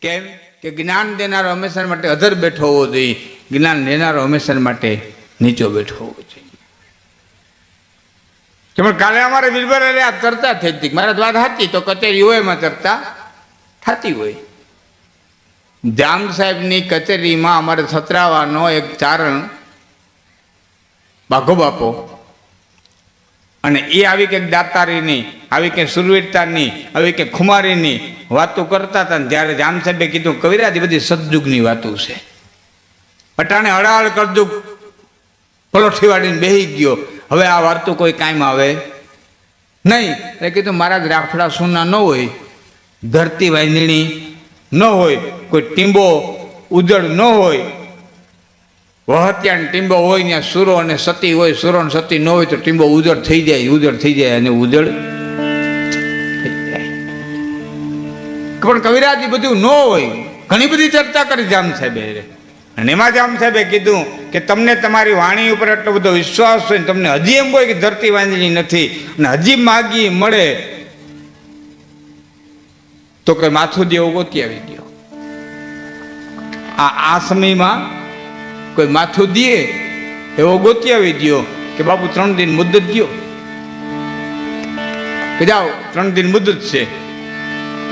કેમ કે જ્ઞાન દેનારો હંમેશા માટે અધર બેઠો હોવો જોઈએ, જ્ઞાન લેનારો હંમેશા માટે નીચો બેઠો હોવો જોઈએ. કે કાલે અમારે બિરબલ આ ચર્ચા થઈ હતી, મારા વાત હતી તો કચેરી હોય એમાં ચર્ચા થતી હોય. જામ સાહેબની કચેરીમાં અમારે સતરાવાનો એક ચારણ બાઘો બાપો, અને એ આવી કંઈક દાતારીની, આવી કંઈક સુરવીરતાની, આવી કંઈક ખુમારીની વાતો કરતા હતા. જ્યારે જામ સાહેબે કીધું કવિરાજી બધી સદયુગની વાતો છે, અટાણે હળાહળ કરજુગ પલોઠી વાળીને બેસી ગયો, હવે આ વાર્તો કોઈ કામ આવે નહીં. એટલે કીધું મહારાજ રાફડા સોના ન હોય, ધરતી વાંદણી ન હોય, કોઈ ટીંબો ઉજળ ન હોય, વહત્યાન ટીંબો હોય ત્યાં સુરો અને સતી હોય, સુરો અને સતી ન હોય તો ટીંબો ઉજળ થઈ જાય, ઉજળ થઈ જાય અને ઉજળ થઈ જાય. પણ કવિરાજી બધું ન હોય. ઘણી બધી ચર્ચા કરી જામ સાહેબે, અને એમાં જામ સાહેબે કીધું કે તમને તમારી વાણી ઉપર એટલો બધો વિશ્વાસ હોય ને તમને હજી એમ હોય કે ધરતી વાંદણી નથી અને હજી માગી મળે તો કે માથું દેવું ગોતી આવી ગયો. આ સમયમાં કોઈ માથું દે એવો ગોતી આવી ગયો કે બાપુ 3 દિન મુદ્દત ગયો, કે જાઓ 3 દિન મુદ્દત છે,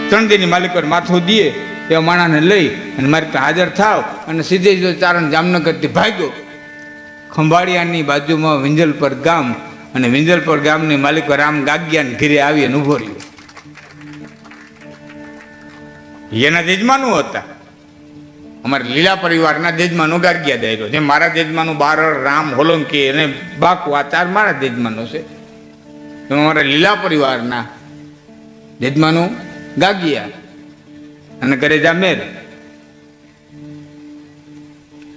3 દિનની માલિક પર માથું દે એવા માણાને લઈ અને મારી પાસે હાજર થાવ. અને સીધે જો ચારણ જામનગરથી ભાગ્યો. ખંભાળિયાની બાજુમાં વિંજલપર ગામ, અને વિંજલપર ગામની માલિક રામ ગાગ્યાને ઘીરે આવી અને ઊભો રહ્યો. એના જજમાનો હતા, અમારા લીલા પરિવારના જજમાનો ગાગ્યા દાયરો, જે મારા જજમાનું બારળ, રામ, હોલંકી અને બાકુ, આ 4 મારા જજમાનો છે. અમારા લીલા પરિવારના જજમાનો ગાગ્યા અને ઘરે જામેર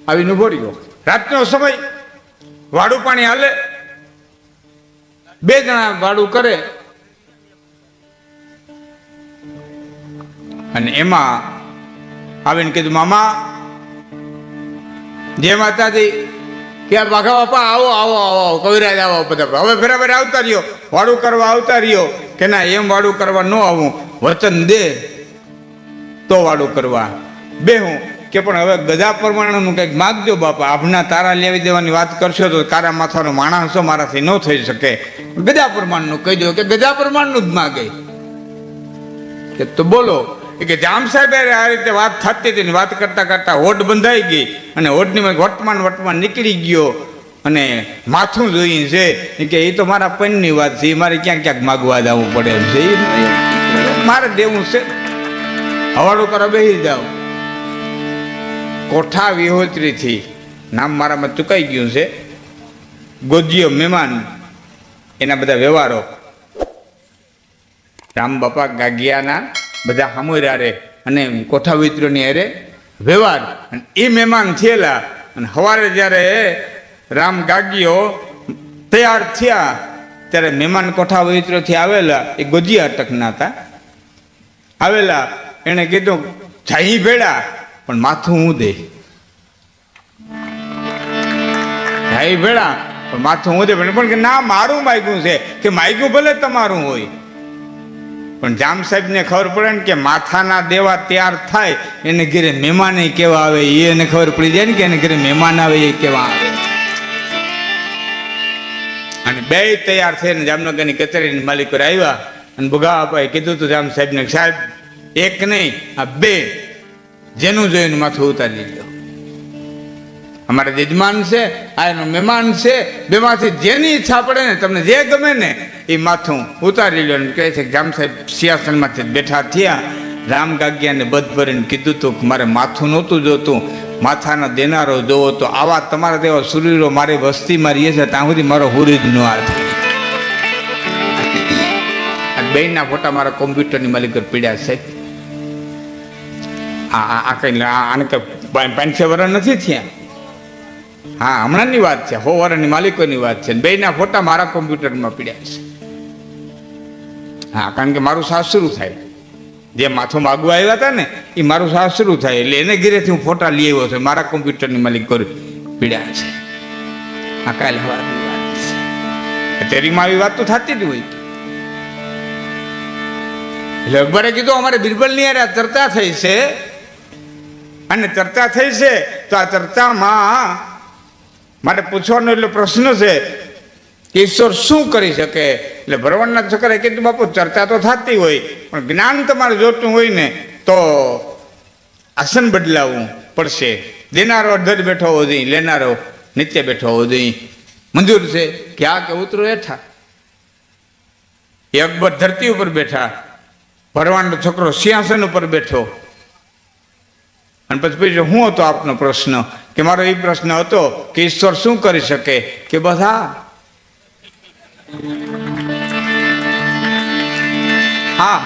આવીને ઉભો રહ્યો. રાતનો સમય, વાડું પાણી હાલે, 2 જણા વાડું કરે, અને એમાં આવીને કીધું મામા જય માતાજી, કે બાઘા બાપા આવો આવો આવો, કવિરાજ આવો, બધા હવે બરાબર આવતા રહ્યો, વાડું કરવા આવતા રહ્યો. કે ના એમ વાડું કરવા ન આવું, વચન દે તો વાડું કરવા બેહું. કે પણ હવે ગજા પ્રમાણનું કંઈક માગજો બાપા, આભના તારા લેવી દેવાની વાત કરશો તો કારા માથાનો માણસ છો, મારાથી ન થઈ શકે, ગજા પ્રમાણનું કહી દો. કે ગજા પ્રમાણનું જ માગે. કે તો બોલો. કે જામ સાહેબ આ રીતે વાત થતી હતી, વાત કરતા કરતા હોડ બંધાઈ ગઈ, અને હોડની વટમાન નીકળી ગયો, અને માથું જોઈને છે કે એ તો મારા પૈણની વાત છે, મારે ક્યાંક ક્યાંક માગવા જવું પડે એમ છે, મારે દેવું છે, હવાડું કરવા બેસી જાઓ. કોઠા વિહોત્રીથી નામ મારામાં ચૂકાઈ ગયું છે, ગોજીયો મહેમાન, એના બધા વ્યવહારો રામ બાપા ગાગિયાના બધા સામોર્યા રે અને કોઠા વિહોત્રીની હારે વ્યવહાર. અને એ મહેમાન થયેલા, અને સવારે જ્યારે રામ ગાગીઓ તૈયાર થયા ત્યારે મહેમાન કોઠા વિહોત્રીથી આવેલા, એ ગોજીયા અટકના હતા, આવેલા. એણે કીધું જાહી ભેડા પણ માથું હું દે, જાહી ભેડા પણ માથું હું દે. પણ કે ના મારું માગ્યું છે. કે માગ્યું ભલે તમારું હોય, પણ જામ સાહેબને ખબર પડે ને કે માથાના દેવા તૈયાર થાય એને ઘરે મહેમાન કેવા આવે એને ખબર પડી જાય ને કે એને ઘરે મહેમાન આવે એ કેવા આવે. અને 2 તૈયાર થઈને જામનગરની કચેરીની માલિક પર આવ્યા, અને ભોગા બાપાએ કીધું હતું જામ સાહેબને, સાહેબ એક નહીં આ 2 જેનું જોઈને માથું ઉતારી લો. અમારા જજમાન છે, આ એનો મહેમાન છે, 2 માંથી જેની ઈચ્છા પડે ને, તમને જે ગમે ને એ માથું ઉતારી લો. કહે છે કે જામ સાહેબ સિંહાસનમાંથી બેઠા થયા, રામ ગાગ્યાને બધ ભરીને કીધું હતું કે મારે માથું નહોતું જોતું, માથાના દેનારો જોવો તો આવા તમારા જેવા સુરીરો મારી વસ્તીમાં રહીએ છે, ત્યાં સુધી મારો હુરી જ ન આવે. આ 2ના ફોટા મારા કોમ્પ્યુટરની માલિક પર પીડ્યા છે. આ કઈ આને કઈ 5-6 વર્ષ નથી થયા, હા હમણાંની વાત છે, 100 વર્ષની માલિકોની વાત છે. 2ના ફોટા મારા કોમ્પ્યુટરમાં પીડ્યા છે. હા, કારણ કે મારું સાસરું થાય, જે માથું માગવા આવ્યા હતા ને એ મારું સાસરું થાય, એટલે એને ઘરેથી હું ફોટા લઈ આવ્યો છું, મારા કોમ્પ્યુટરની માલિક પીડ્યા છે. આ કાલ હવારની વાત છે. કચેરીમાં આવી વાત તો થતી જ હોય. એટલે અકબરે કીધું અમારે બિરબલની યાર ચર્ચા થઈ છે અને ચર્ચા થઈ છે તો આ ચર્ચામાં મારે પૂછવાનો એટલો પ્રશ્ન છે કે ઈશ્વર શું કરી શકે? એટલે ભરવાડના છોકરાએ કીધું, બાપુ ચર્ચા તો થતી હોય, પણ જ્ઞાન તમારે જોતું હોય ને તો આસન બદલાવવું પડશે. દેનારો અધર બેઠો હોવો જોઈએ, લેનારો નીચે બેઠો હોવો જોઈએ. મંજૂર છે કે આ કે ઉતરો હેઠા? એ અકબર ધરતી ઉપર બેઠા, ભરવાડનો છોકરો સિંહાસન ઉપર બેઠો. અને પછી પૂછ્યું, શું હતો આપનો પ્રશ્ન? કે મારો એ પ્રશ્ન હતો કે ઈશ્વર શું કરી શકે? કે બધા હા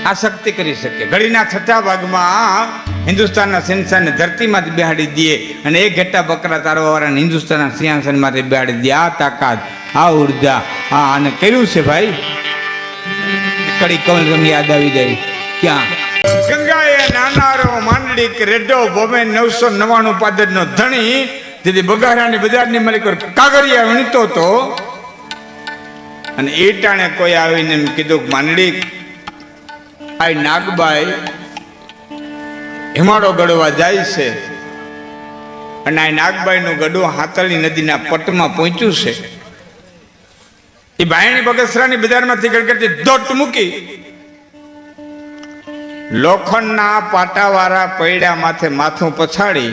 આ શક્તિ કરી શકે. ઘડીના છઠ્ઠા ભાગમાં હિન્દુસ્તાનના સિંહાસનને ધરતીમાંથી બેહાડી દે અને એક ઘેટા બકરા તારવાવાળાને હિન્દુસ્તાનના સિંહાસનમાંથી બેહાડી દે. આ તાકાત, આ ઉર્જા, આ આને કર્યું છે ભાઈ. કડી કવલ તમને યાદ આવી જાય ક્યાં? ગંગાએ નાનારો માંડલિક રેડો ભોમે 999 પાદરનો ધણી જેથી બગારાની બજારની માલિક કાગરિયા વીણતો હતો. અને એ ટાણે કોઈ આવીને એમ કીધું, માંડલિક આ નાગબાઈ હિમાળો ગળવા જાય છે અને આ નાગબાઈનું ગડું હાતળી નદીના પટમાં પહોંચ્યું છે. એ બાયણી બગસરાની બજારમાંથી ગડગડતી દોટ મૂકી લોખંડના પાટાવાળા પૈડા માથે માથું પછાડી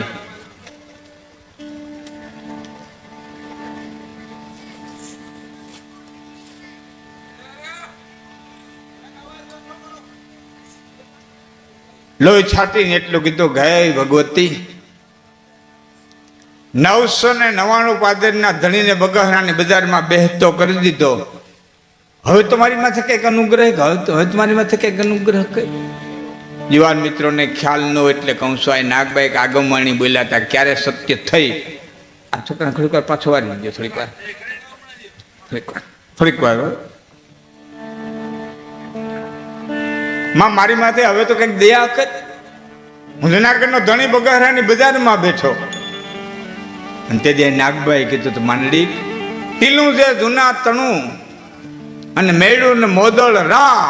લોહી છાટીને એટલું કીધું, હે ભગવતી, 999 પાદરના ધણીને બગસરાની બજારમાં બેહતો કરી દીધો. હવે તમારી માથે કઈક અનુગ્રહ, હવે તમારી માથે કઈક અનુગ્રહ કઈ? યુવાન મિત્રોને ખ્યાલ ન હોય એટલે કહું છું, આ નાગબાઈ આગમવાણી બોલ્યા હતા. ક્યારે સત્ય થઈ? આ છોકરાને થોડીક વાર પાછો વારી ગયો, થોડીક વાર માં મારી માથે હવે તો કઈક દયા કર. હું જુનાગઢનો ધણી બગસરાની બજારમાં બેઠો અને તે નાગબાઈ કીધું, તો માંડલિક ટીલું છે જૂના તણું અને મેળું ને મોદળ રા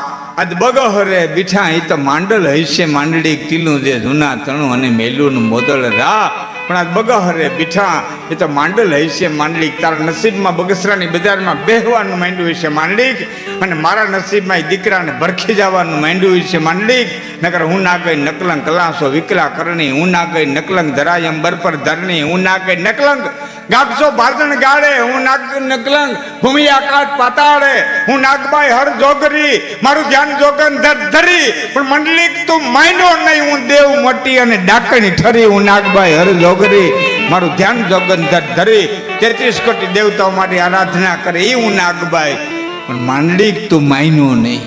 આજ બગહરે બીઠા. એ તો માંડલ હૈશે માંડલિક ટીલું છે જૂના તણું અને મેલું ને મોદળ રા, પણ આજ બગહરે બીઠા. એ તો માંડલ હૈશે માંડલિક. તારા નસીબમાં બગસરાની બજારમાં બેહવાનું માંડ્યું છે માંડલિક, અને મારા નસીબમાં એ દીકરાને ભરખી જવાનું માંડ્યું છે માંડલિક. નકર હું ના ગઈ નકલંક કલાસો વિકલા કરણી, હું ના ગઈ નકલંક ધરાય અંબર પર ધરણી, હું ના ગઈ નકલંક ગાપસો ભાદણ ગાળે, હું નાગ નકલંક ભૂમિ આકાશ પાતાળે, હું નાગબાઈ હર જોગરી મારું ધ્યાન જોગન ધરી. પણ મંડલિક તું માન્યો નહીં, હું દેવ મોટી અને ડાકણી ઠરી, હું નાગબાઈ હર જોગરી મારું ધ્યાન જોગન ધરી. 33 કોટી દેવતાઓ માટે આરાધના કરે એ હું નાગબાઈ, પણ માંડલિક તું માન્યો નહીં.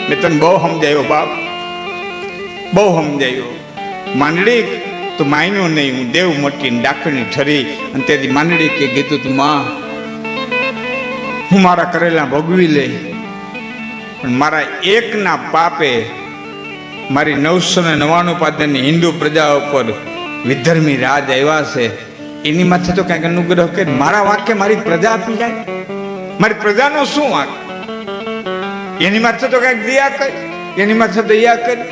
મેં તને બહુ સમજાયો બાપ, બહુ સમજાયો. માંડલિક તું માન્યો નહીં, હું દેવ મોટી ડાકણી ઠરી. અને તેથી માંડલિકે કીધું, તું માં હું મારા કરેલા ભોગવી લઈ, પણ મારા એકના પાપે મારી 999 પાદરની હિન્દુ પ્રજા ઉપર વિધર્મી રાજ આવ્યા છે. એની માથે તો કંઈક અનુગ્રહ કરે. મારા વાક્ય મારી પ્રજા આપી જાય, મારી પ્રજાનો શું વાંક? એની માથે તો કંઈક દયા કરી, એની માથે દયા કરી.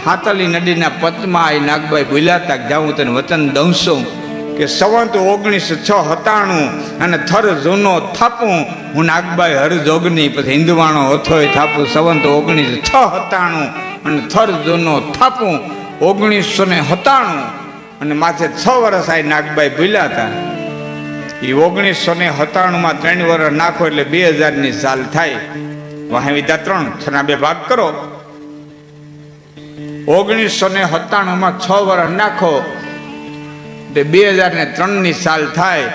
હાતલી નદીના પતમાં એ નાગબાઈ બોલ્યા હતા, જાઉં તને વચન દઉં છું કે સંવત 1997 અને થર જૂનો થાપું, હું નાગબાઈ હર જોગની. પછી હિન્દુવાણો હથોય થાપું. સંવત 1997 અને થર જૂનો થાપું 1997, અને માથે 6 વર્ષ આ નાગબાઈ બોલ્યા હતા. એ 1997માં 3 વર્ષ નાખો એટલે 2000ની સાલ થાય. વાહે વિધા 3, 6 ના 2 ભાગ કરો. 1997માં 6 વર્ષ નાખો તે 2003ની સાલ થાય.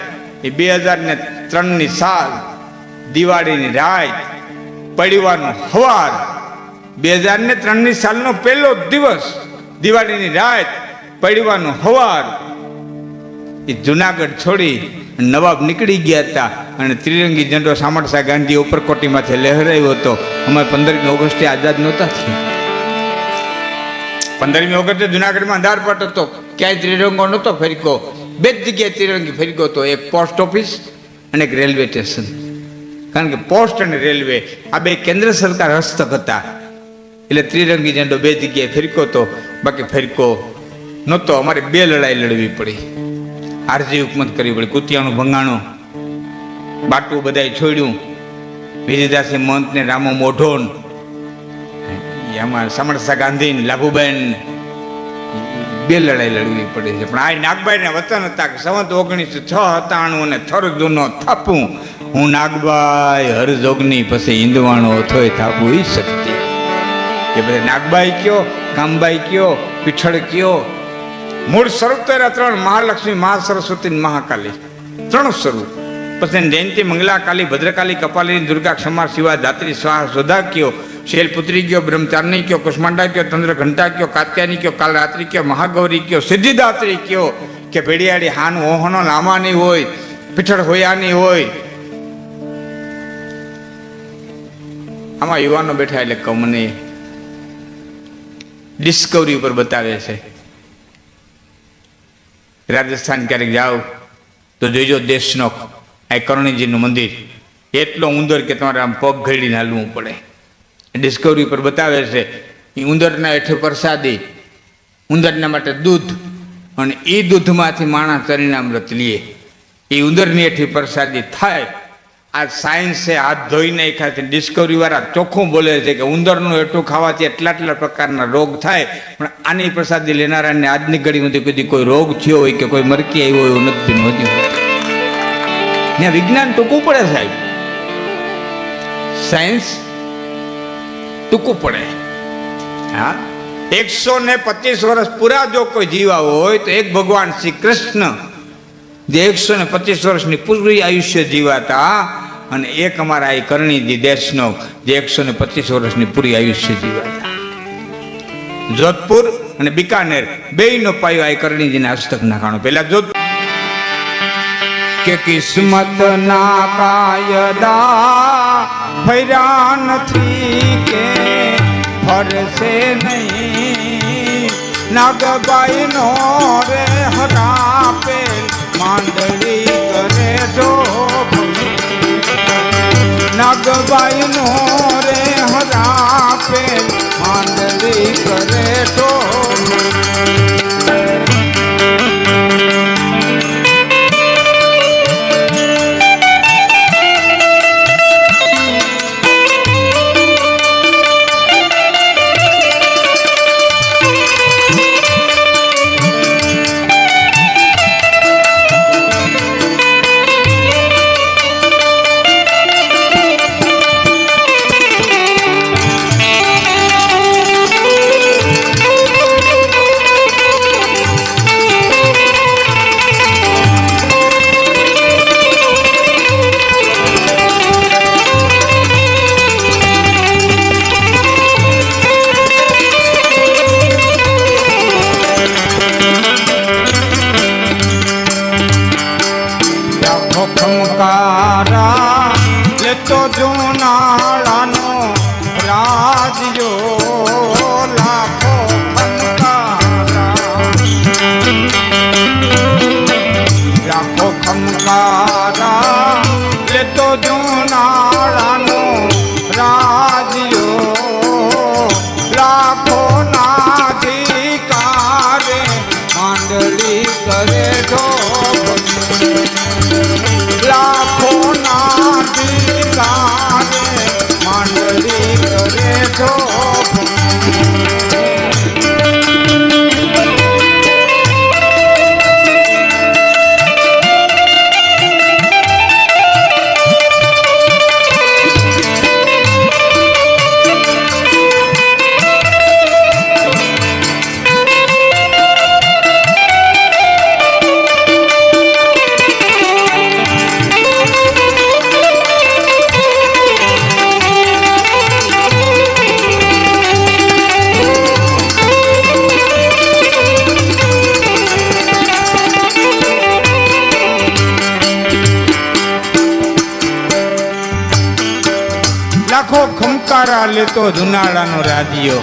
એ 2003ની સાલ દિવાળીની રાત પડવાનું હવાર, 2003ની સાલનો પહેલો દિવસ દિવાળીની રાત પડવાનું હવાર. એ જુનાગઢ છોડી નવાબ નીકળી ગયા હતા અને ત્રિરંગી ઝંડો સામરસા ગાંધી ઉપરકોટીમાંથી લહેરાયો હતો. અમે 15મી ઓગસ્ટે આઝાદ નહોતા થયા. 15મી ઓગસ્ટે જુનાગઢમાં અંધારપટ હતો, ક્યાંય ત્રિરંગો નહોતો ફરકો. 2 જ જગ્યાએ ત્રિરંગી ફરકો હતો, એક પોસ્ટ ઓફિસ અને એક રેલવે સ્ટેશન. કારણ કે પોસ્ટ અને રેલવે આ બે કેન્દ્ર સરકાર હસ્તક હતા, એટલે ત્રિરંગી ઝંડો 2 જગ્યાએ ફરકો હતો. બાકી ફેરકો નહોતો. અમારે 2 લડાઈ લડવી પડી, આરજી હુકમત કરવી પડી. કુતિયાનું ભંગાણું, બાટું બધાય છોડ્યું, વિજયદાસી મહંત ને રામો મોઢોન, એમાં સમરસા ગાંધી ને લાભુબેન, 2 લડાઈ લડવી પડી છે. પણ આ નાગબાઈ ના વતન હતા કે સંવત 1996 અને થરજુનો થાપું, હું નાગબાઈ હરજોગની પછી હિંદવાણો થોય થાપું ઈ શક્તિ. એ બધા નાગબાઈ કયો, કામબાઈ કયો, પીઠળ કયો, મૂળ સ્વરૂપ તો એના 3: મહાલક્ષ્મી, મહાસરસ્વતી, મહાકાલી, 3 સ્વરૂપ. પછી જયંતિ, મંગલા, કાલી, ભદ્રકાલી, કપાલી, દુર્ગા, ક્ષમા, શિવા, ધાત્રી, સ્વાહા, સુધા કયો, શૈલપુત્રી કયો, બ્રહ્મચારિણી કયો, કુષ્માંડા કયો, ચંદ્ર ઘંટા કયો, કાત્યાની કયો, કાલરાત્રી કયો, મહાગૌરી કયો, સિદ્ધિદાત્રી કયો, કે ભેડિયાળી હાન ઓહનો લામાની હોય, પીઠળ હોયાની હોય. આમાં યુવાનો બેઠા એટલે કહું, મને ડિસ્કવરી ઉપર બતાવે છે. રાજસ્થાન ક્યારેક જાઓ તો જોઈજો દેશનો આ કરણીજીનું મંદિર એટલો ઉંદર કે તમારે આમ પગ ઘડીને હાલવું પડે. ડિસ્કવરી પર બતાવે છે એ ઉંદરના હેઠે પ્રસાદી, ઉંદરના માટે દૂધ, અને એ દૂધમાંથી માણસ ચરિણામૃત લે, એ ઉંદરની હેઠી પ્રસાદી થાય. આ સાયન્સે હાથ ધોઈ નાખ્યા છે. ડિસ્કવરી વાળા ચોખ્ખું બોલે છે કે ઉંદરનું હેઠું ખાવાથી એટલા પ્રકારના રોગ થાય, પણ આની પ્રસાદી લેનારાને આજની ઘડીમાંથી કદી કોઈ રોગ થયો હોય કે કોઈ મરકી આવ્યો હોય એવું નથી નહોતું. ત્યાં વિજ્ઞાન ટૂંકું પડે સાહેબ, સાયન્સ ટૂંકું પડે. હા, 125 વર્ષ પૂરા જો કોઈ જીવા હોય તો એક ભગવાન શ્રી કૃષ્ણ જે 125 વર્ષની પૂરી આયુષ્ય જીવાતા, અને એક અમારા એ કરણીજી દેશનો જે 125 વર્ષની પૂરી આયુષ્ય જીવાતા. જોધપુર અને બિકાનેર બેયનો પાયો આ કરણીજીના હસ્તક નાખાણો. પેલા જોધપુર કે કિસ્મત ના કાયદા ફર્યા નથી કે ફરશે નહીં, નાગબાઈ નો રે હરાપે માંડળી કરે જો, નાગબાઈ નો રે હરાપે માંડળી કરે જો. લાખો ખમકારા લેતો જુનાળાનો રાજીયો.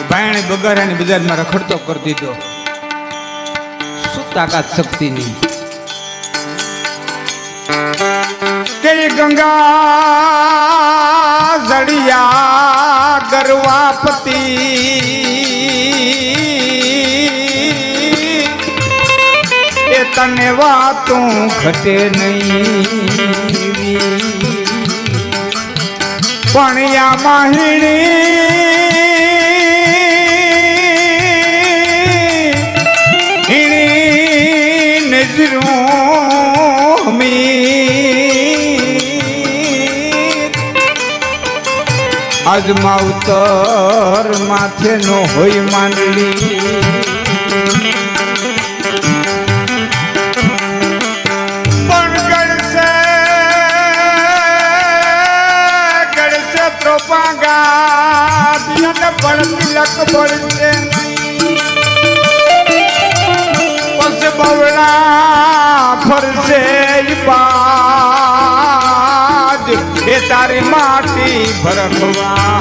ભાઈને બગારાની બજારમાં રખડતો કરી દીધો. શું તાકાત શક્તિની. કે ગંગા જડિયા ગરવાપતિ એ તને વાતું ઘટે નહીં પણ યા માહિણી નજરું અજમાવતર માથે નો હોય માંડલી પણ ગળશે ત્રોપાગા દિયન પણ તિલક પડશે પસ બવડા ફરશે બાજ એ તારી માટી ભરખવાય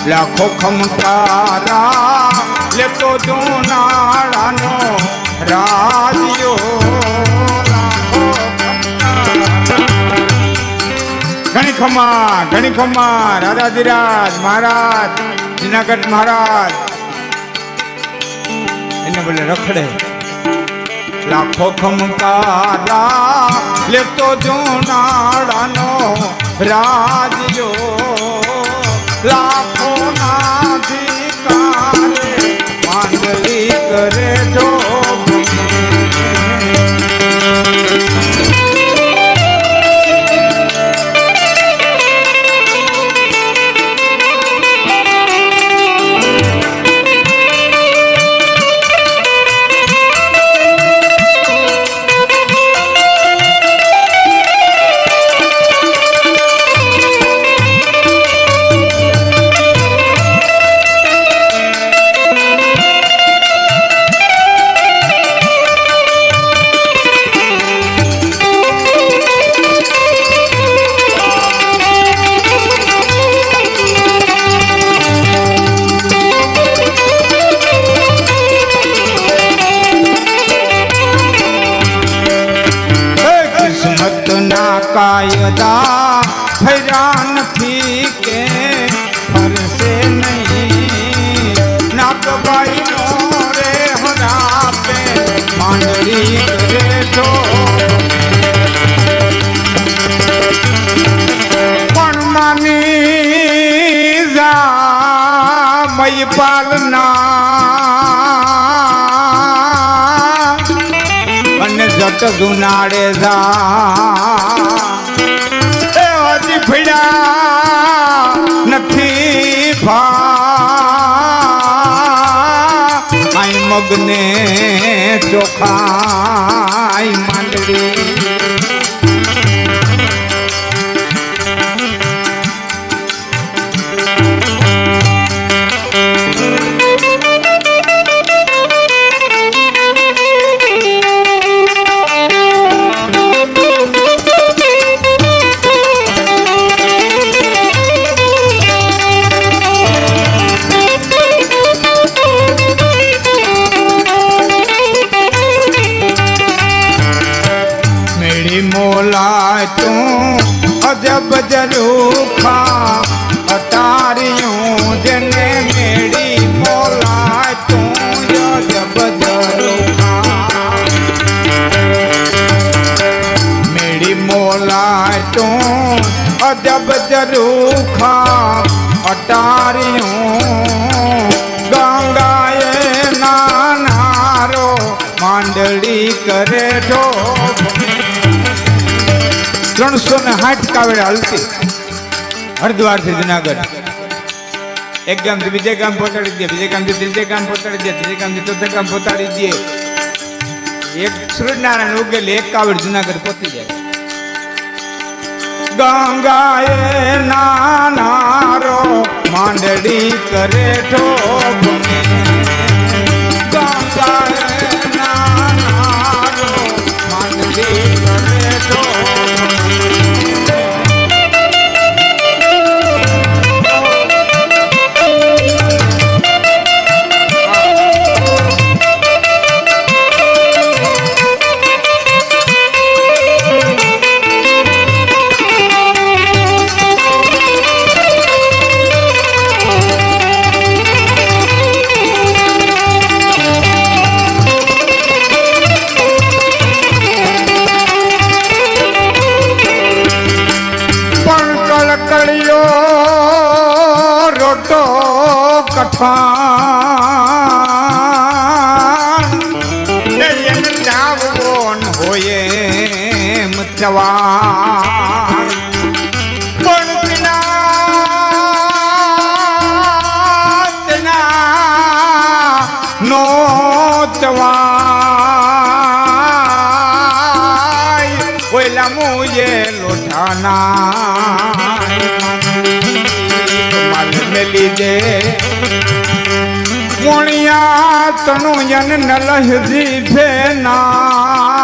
લાખો ખમકારા લેતો જોનાળાનો રાજ્યો ઘણી ખમા રાધાધિરાજ મહારાજ જુનાગઢ મહારાજ એને બોલે રખડે લાખો ખમકારા લેતો જોનાળાનો રાજ્યો લાખો નાધિકારે માંડલી કરે જો કાયદા ફર્યા નથી કે ફરશે નહીં નાગબાઈ નો રે હરાપે માંડળી કરે તો પણ માની જા મય પાલના અને જટ જુનાડે જા ભીડા નથી ભા મગને ચોખાઈ માંડવી મોલાય તું અજબ જરૂખા અતારિયું જેને મેળી મોલાય તું અજબ જરૂખા મેળી મોલાય તું અજબ જરૂખા અતારિયું ગંગાએ નાનારો માંડળી કરે ઢોબ 360 કાવડે હલતી હરિદ્વાર થી જુનાગઢ એક ગામ થી બીજે ગામ પહોંચાડી દે બીજે ગામ થી ત્રીજે ગામ પહોંચાડી દે ત્રીજે ગામ થી ચોથે ગામ પહોંચાડી દે એક સૂર્યનારાયણ ઉગેલી એક કાવડ જુનાગઢ પહોંચી જાય ગંગાએ નાનારો માંડળી કરે ઠોક ગંગાએ નાનારો માંડળી કરે ઠોક કઠણ જાવોન હોય મચવા પણ નો ચવાય ઓલા મુએ લોઠાના મેલી દે મોણિયા તનુ યન નલહ જીભે ના